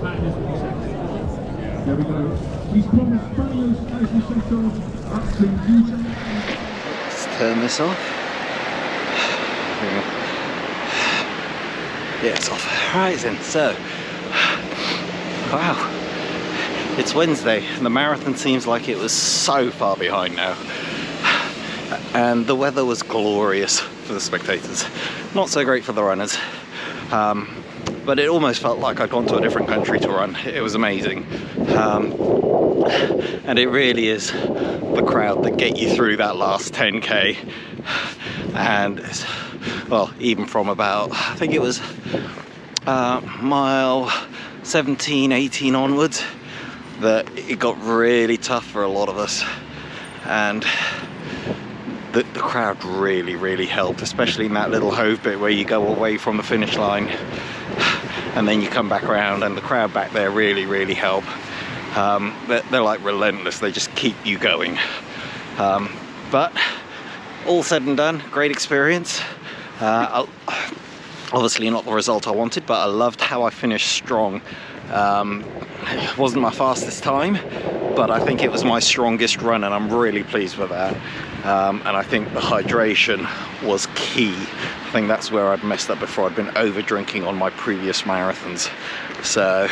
There we go. He's promised Barrios as we set off up to Utah. Let's turn this off. Yeah, it's off. Right then, so, wow. It's Wednesday and the marathon seems like it was so far behind now. And the weather was glorious for the spectators. Not so great for the runners. But it almost felt like I'd gone to a different country to run. It was amazing. And it really is the crowd that get you through that last 10K. And, well, even from about, I think it was mile 17, 18 onwards, that it got really tough for a lot of us. And the crowd really helped, especially in that little hove bit where you go away from the finish line and then you come back around, and the crowd back there really help. They're like relentless, they just keep you going. But all said and done, great experience. Obviously not the result I wanted, but I loved how I finished strong. It wasn't my fastest time, but I think it was my strongest run, and I'm really pleased with that. And I think the hydration was key. I think that's where I'd messed up before. I'd been over drinking on my previous marathons. So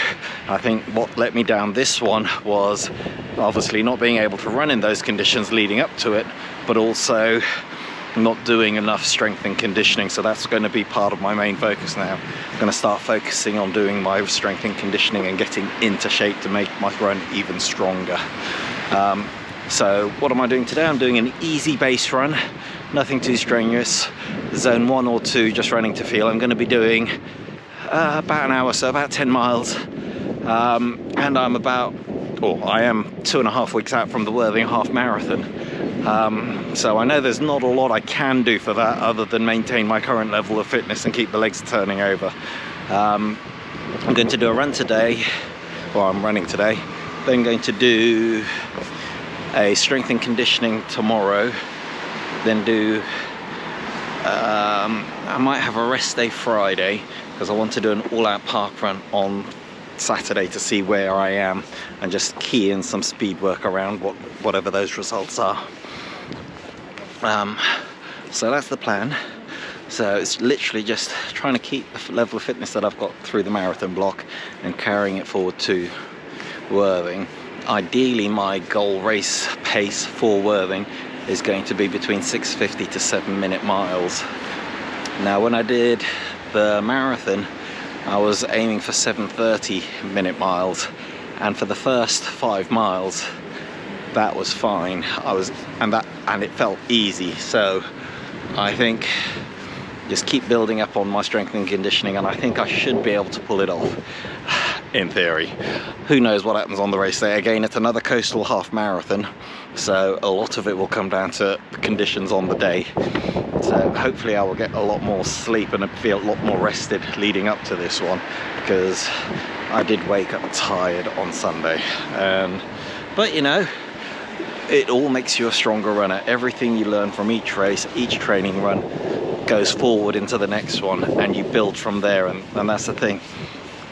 I think what let me down this one was obviously not being able to run in those conditions leading up to it, but also not doing enough strength and conditioning. So that's going to be part of my main focus now. I'm going to start focusing on doing my strength and conditioning and getting into shape to make my run even stronger. So what am I doing today? I'm doing an easy base run, nothing too strenuous, zone 1 or 2, just running to feel. I'm going to be doing about an hour, so about 10 miles. And I am 2.5 weeks out from the Worthing half marathon. So I know there's not a lot I can do for that other than maintain my current level of fitness and keep the legs turning over. I'm going to do a run today, well, I'm running today, then going to do a strength and conditioning tomorrow, then do I might have a rest day Friday because I want to do an all-out park run on Saturday to see where I am and just key in some speed work around whatever those results are. So that's the plan. So it's literally just trying to keep the level of fitness that I've got through the marathon block and carrying it forward to Worthing. Ideally, my goal race pace for Worthing is going to be between 6:50 to 7-minute miles. Now, when I did the marathon, I was aiming for 7:30-minute miles, and for the first 5 miles, that was fine. And it felt easy. So I think just keep building up on my strength and conditioning, and I think I should be able to pull it off. In theory. Who knows what happens on the race day? Again, it's another coastal half marathon, so a lot of it will come down to the conditions on the day. So hopefully I will get a lot more sleep and feel a lot more rested leading up to this one, because I did wake up tired on Sunday. But you know, it all makes you a stronger runner. Everything you learn from each race, each training run, goes forward into the next one, and you build from there, and that's the thing.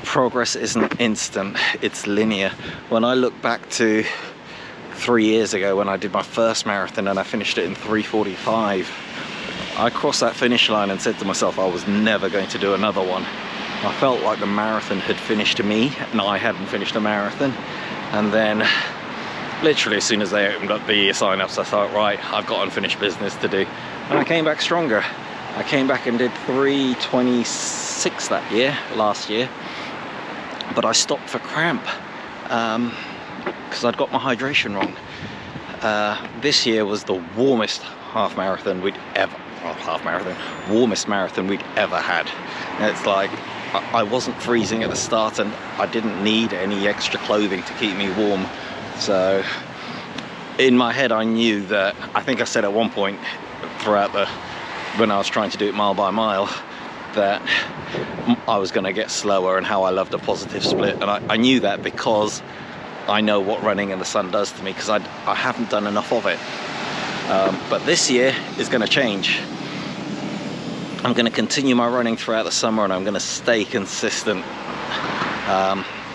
Progress isn't instant, it's linear. When I look back to 3 years ago when I did my first marathon and I finished it in 3:45, I crossed that finish line and said to myself I was never going to do another one. I felt like the marathon had finished me and I hadn't finished a marathon. And then literally as soon as they opened up the sign-ups, I thought, right, I've got unfinished business to do. And I came back stronger. I came back and did 3:26 last year. But I stopped for cramp because I'd got my hydration wrong. This year was the warmest marathon we'd ever had. And it's like I wasn't freezing at the start, and I didn't need any extra clothing to keep me warm. So in my head I knew that, I think I said at one point throughout when I was trying to do it mile by mile, that I was going to get slower and how I loved a positive split. And I knew that because I know what running in the sun does to me, because I haven't done enough of it. But this year is going to change. I'm going to continue my running throughout the summer, and I'm going to stay consistent.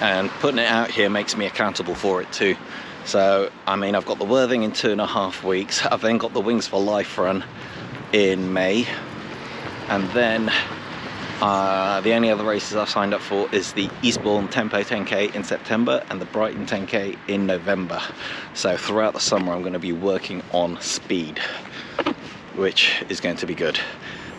and putting it out here makes me accountable for it too. So I mean, I've got the Worthing in 2.5 weeks. I've then got the Wings for Life run in May, and then the only other races I've signed up for is the Eastbourne Tempo 10k in September and the Brighton 10k in November. So throughout the summer I'm going to be working on speed, which is going to be good.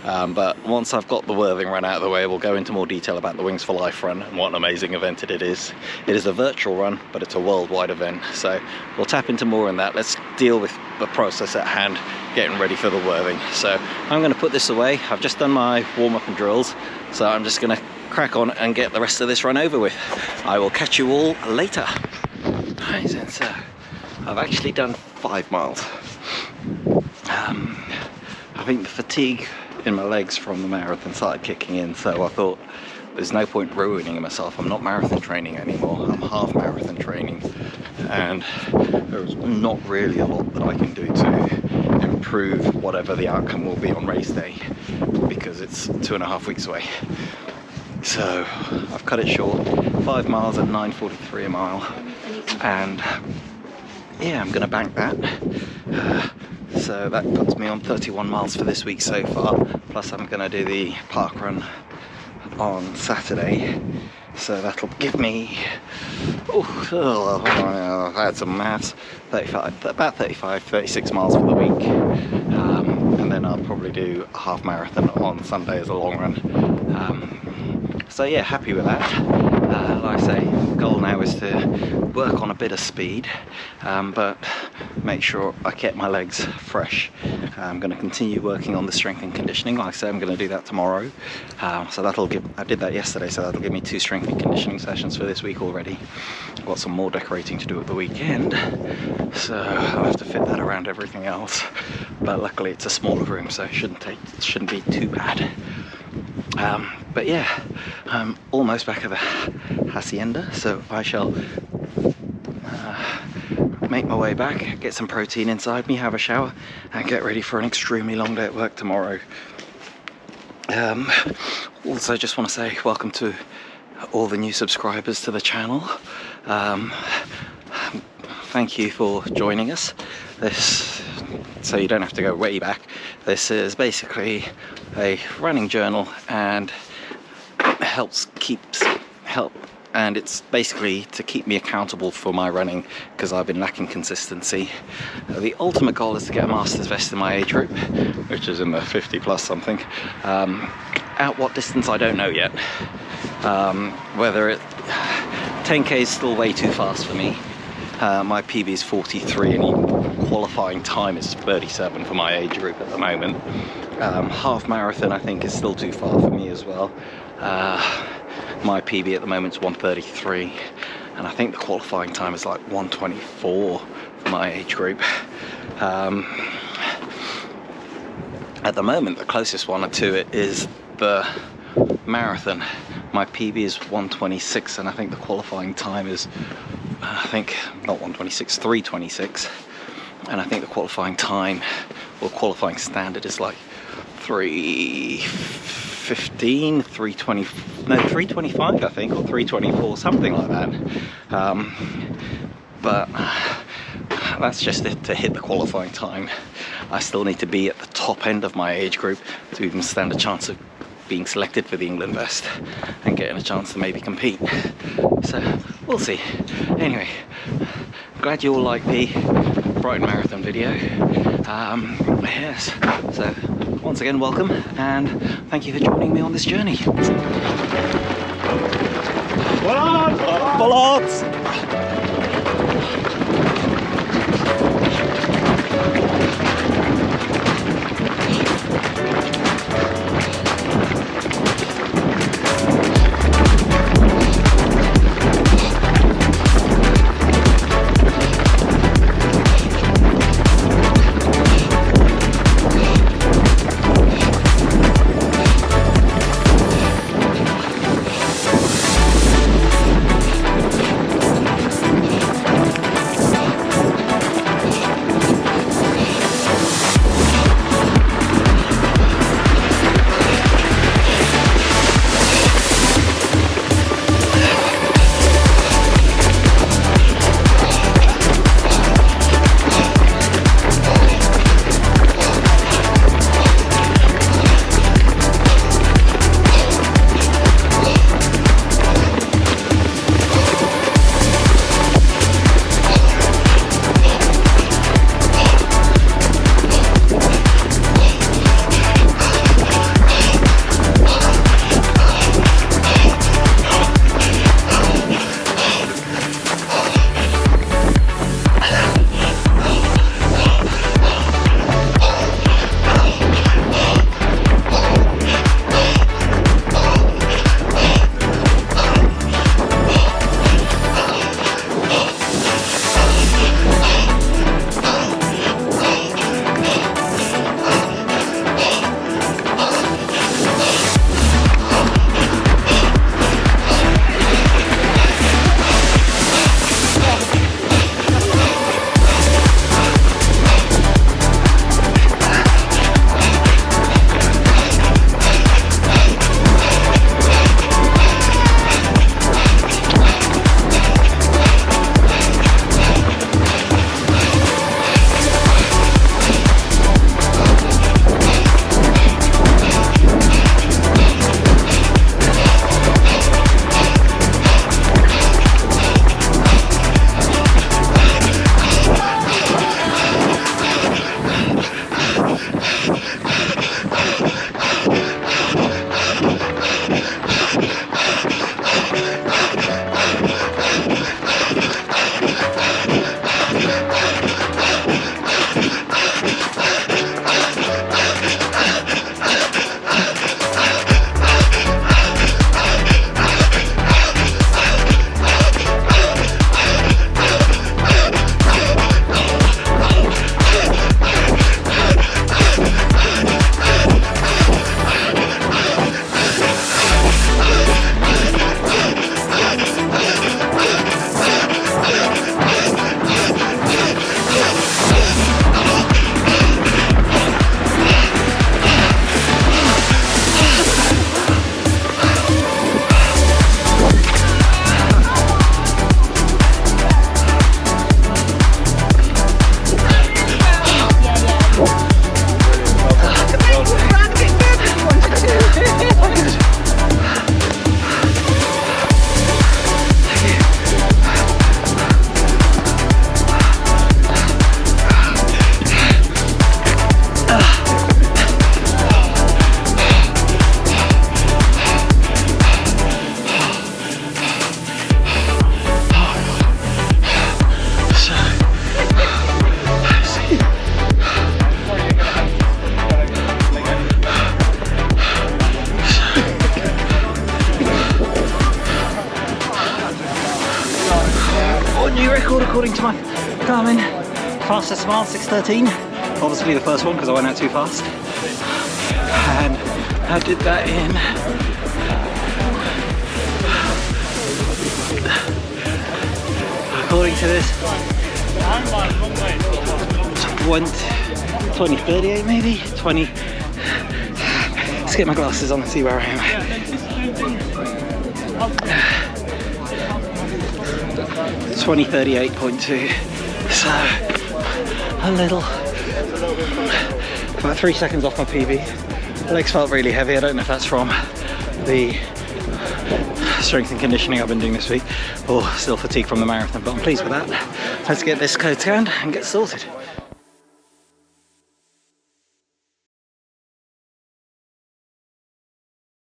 But once I've got the Worthing run out of the way, we'll go into more detail about the Wings for Life run and what an amazing event it is. It is a virtual run, but it's a worldwide event, so we'll tap into more in that. Let's deal with the process at hand, getting ready for the Worthing. So I'm going to put this away. I've just done my warm-up and drills, so I'm just going to crack on and get the rest of this run over with. I will catch you all later. Right, so I've actually done 5 miles. I think the fatigue in my legs from the marathon started kicking in, so I thought there's no point ruining myself. I'm not marathon training anymore, I'm half marathon training, and there's not really a lot that I can do to improve whatever the outcome will be on race day, because it's 2.5 weeks away. So I've cut it short, 5 miles at 9:43 a mile, and yeah, I'm gonna bank that. So that puts me on 31 miles for this week so far, plus I'm going to do the park run on Saturday, so that'll give me, I had some maths, about 36 miles for the week, and then I'll probably do a half marathon on Sunday as a long run. So yeah, happy with that. Like I say, the goal now is to work on a bit of speed, but make sure I keep my legs fresh. I'm going to continue working on the strength and conditioning. Like I say, I'm going to do that tomorrow. So that'll give, I did that yesterday, so that'll give me 2 strength and conditioning sessions for this week already. I've got some more decorating to do at the weekend, so I'll have to fit that around everything else. But luckily it's a smaller room, so it shouldn't be too bad. But yeah, I'm almost back at the hacienda, so I shall make my way back, get some protein inside me, have a shower, and get ready for an extremely long day at work tomorrow. Also, just want to say welcome to all the new subscribers to the channel. Thank you for joining us. So you don't have to go way back. This is basically a running journal, and and it's basically to keep me accountable for my running, because I've been lacking consistency. The ultimate goal is to get a master's vest in my age group, which is in the 50 plus something. At what distance I don't know yet. Whether 10k is still way too fast for me. My PB is 43 and qualifying time is 37 for my age group at the moment. Half marathon I think is still too far for me as well. My PB at the moment is 1:33, and I think the qualifying time is like 1:24 for my age group. At the moment the closest one to it is the marathon. My PB is 1:26, and I think the qualifying time is not 1:26, 3:26, and I think the qualifying time or qualifying standard is like 3:15, 3:20, no 3:25 I think, or 3:24, something like that. But that's just to hit the qualifying time. I still need to be at the top end of my age group to even stand a chance of being selected for the England vest and getting a chance to maybe compete. So we'll see. Anyway, glad you all like the Brighton Marathon video. Yes, so once again welcome, and thank you for joining me on this journey. Bollards! record according to my Garmin. Fastest mile, 6:13. Obviously the first one because I went out too fast. And I did that in according to this 20:38 maybe? 20. Let's get my glasses on and see where I am. 20:38.2. So a little, about 3 seconds off my PB. Legs felt really heavy. I don't know if that's from the strength and conditioning I've been doing this week or still fatigue from the marathon, but I'm pleased with that. Let's get this code scanned and get sorted.